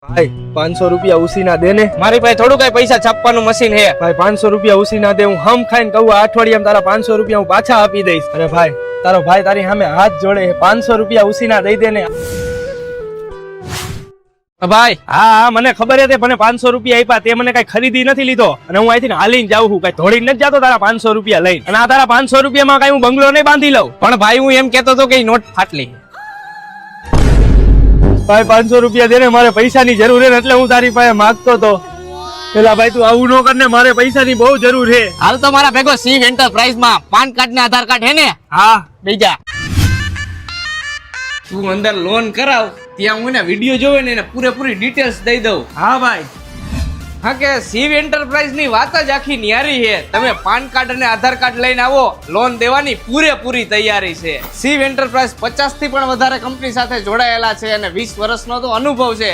भाई 500 रुपया उसी ना देने મારી પાસે થોડું કઈ પૈસા છાપવાનું મશીન હે भाई 500 रुपया उसी ना दे हूँ हम खाઈને कहूँ अठवाडियाમાં તારા 500 रुपया હું પાછા આપી દઈશ અરે ભાઈ તારો ભાઈ તારી સામે હાથ જોડે 500 रुपया उसी ना દઈ દે ને ભાઈ હા હા મને ખબર હતી મને 500 રૂપિયા આપ્યા તે મને કઈ ખરીદી નથી લીધો અને હું અહીંથી હાલીને જાઉં છું કઈ ધોડીને નથી જાતો તારા 500 રૂપિયા લઈને અને આ તારા 500 રૂપિયામાં કઈ હું બંગલો નહીં બાંધી લઉં પણ ભાઈ હું એમ કેતો તો કે નોટ ફાટલી ભાઈ 500 રૂપિયા દે ને મારે પૈસાની જરૂર છે એટલે હું તારી પાસે માંગતો તો પેલા ભાઈ તું આવું ન કર ને મારે પૈસાની બહુ જરૂર છે હાલ તો મારા ભેગો શિવ એન્ટરપ્રાઇઝ માં પાન કાર્ડ ને આધાર કાર્ડ હે ને હા બીજા તું અંદર લોન કરાવ ત્યાં હું ને વિડીયો જોવે ને એને પૂરેપૂરી ડિટેલ્સ દઈ દઉં હા ભાઈ હા કે શિવ એન્ટરપ્રાઇઝ ની વાત જ આખી ન્યારી છે તમે પાન કાર્ડ અને આધાર કાર્ડ લઈને આવો લોન દેવાની પૂરેપૂરી તૈયારી છે શિવ એન્ટરપ્રાઇઝ 50 થી પણ વધારે કંપની સાથે જોડાયેલા છે અને 20 વર્ષનો તો અનુભવ છે